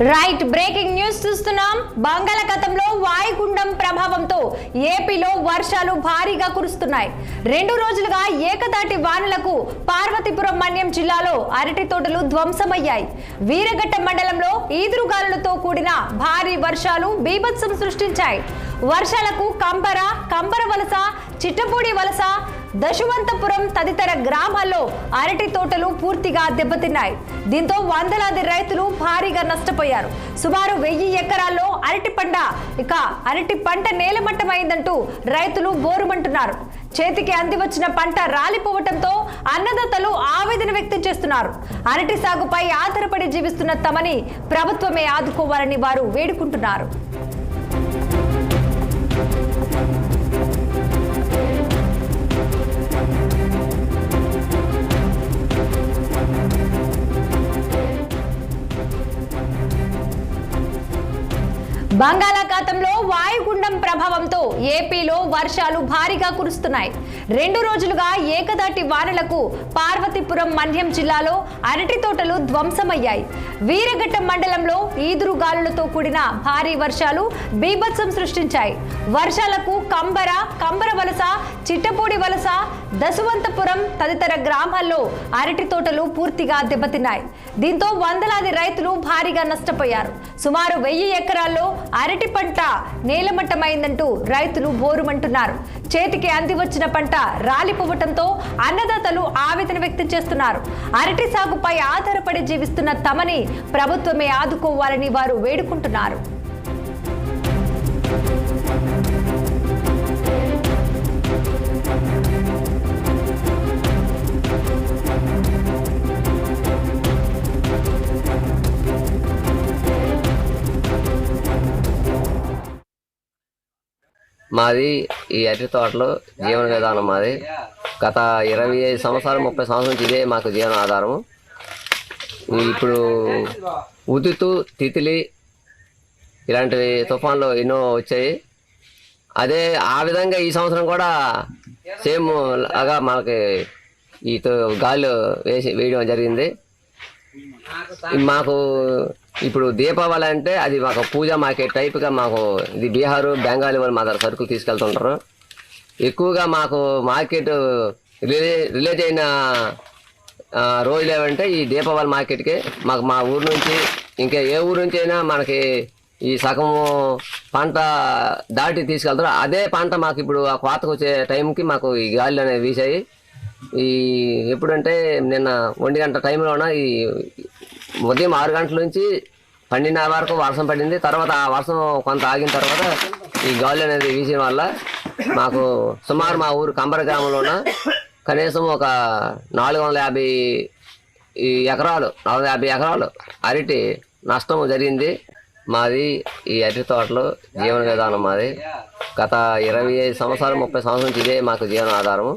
Right breaking news చూస్తున్నాం. బంగాళాఖాతంలో వాయుగుండం ప్రభావంతో ఏపీలో వర్షాలు భారీగా కురుస్తున్నాయి. 2 రోజులుగా ఏకదాటి వానలకు పార్వతీపురం మన్యం జిల్లాలో అరటి తోటలు ధ్వంసమయ్యాయి. వీరఘట్ట మండలంలో ఈదురుగాలులతో కూడిన భారీ వర్షాలు బీభత్సం సృష్టించాయి. వర్షాలకు కంబర వలస, చిట్టపూడి వలస, దశవంతపురం తదితర గ్రామాల్లో అరటి తోటలు పూర్తిగా దెబ్బతిన్నాయి. దీంతో వందలాది రైతులు భారీగా నష్టపోయారు. సుమారు 1000 ఎకరాల్లో అరటి పంట నేలమట్టమైందంటూ రైతులు బోరుమంటున్నారు. చేతికి అంది వచ్చిన పంట రాలిపోవటంతో అన్నదాతలు ఆవేదన వ్యక్తం చేస్తున్నారు. అరటి సాగుపై ఆధారపడి జీవిస్తున్న తమని ప్రభుత్వమే ఆదుకోవాలని వారు వేడుకుంటున్నారు. బంగాళాఖాతంలో వాయుగుండం ప్రభావంతో ఏపీలో వర్షాలు భారీగా కురుస్తున్నాయి. 2 రోజులుగా ఏకదాటి వానలకు పార్వతీపురం మన్యం జిల్లాలో అరటి తోటలు ధ్వంసమయ్యాయి. వీరఘట్ట మండలంలో ఈదురుగాలులతో కూడిన భారీ వర్షాలు బీభత్సం సృష్టించాయి. వర్షాలకు కంబర వలస, చిట్టపూడి వలస, దశవంతపురం తదితర గ్రామాల్లో అరటి తోటలు పూర్తిగా దెబ్బతిన్నాయి. దీంతో వందలాది రైతులు భారీగా నష్టపోయారు. సుమారు 1000 ఎకరాల్లో అరటి పంట నేలమట్టమైందంటూ రైతులు బోరుమంటున్నారు. చేతికి అంది వచ్చిన పంట రాలిపోవటంతో అన్నదాతలు ఆవేదన వ్యక్తం చేస్తున్నారు. అరటి సాగుపై ఆధారపడి జీవిస్తున్న తమని ప్రభుత్వమే ఆదుకోవాలని వారు వేడుకుంటున్నారు. మాది ఈ అరటి తోటలో జీవన విధానం. మాది గత 25 సంవత్సరాలు 30 సంవత్సరాల నుంచి ఇదే మాకు జీవన ఆధారము. ఇప్పుడు ఉదుతు, తితిలి ఇలాంటివి తుఫాన్లు ఎన్నో వచ్చాయి. అదే ఆ విధంగా ఈ సంవత్సరం కూడా సేమ్ లాగా మనకి ఈ గాలి వేయడం జరిగింది. మాకు ఇప్పుడు దీపావళి అంటే అది మాకు పూజా మార్కెట్ టైప్గా మాకు ఇది బీహారు, బెంగాలీ వాళ్ళు మా దగ్గర సరుకులు తీసుకెళ్తుంటారు. ఎక్కువగా మాకు మార్కెట్ రిలేజ్ అయిన రోజులు ఏమంటే ఈ దీపావళి మార్కెట్కి మాకు మా ఊరు నుంచి ఇంకా ఏ ఊరు నుంచి అయినా మనకి ఈ సగము పంట దాటి తీసుకెళ్తారు. అదే పంట మాకు ఇప్పుడు ఆ కోతకు వచ్చే టైంకి మాకు ఈ గాలి అనేవి వీసాయి. ఈ ఎప్పుడంటే నిన్న 1 గంట టైంలోన ఈ ఉదయం 6 గంటల నుంచి 12:30 వరకు వర్షం పడింది. తర్వాత ఆ వర్షం కొంత ఆగిన తర్వాత ఈ గాలి అనేది వీసిన వల్ల మాకు సుమారు మా ఊరు కంబర గ్రామంలోన కనీసం ఒక 450 ఎకరాలు అరటి నష్టం జరిగింది. మాది ఈ అరటి తోటలో జీవన విధానం. మాది గత 25 సంవత్సరాలు 30 సంవత్సరాల నుంచి ఇదే మాకు జీవన ఆధారము.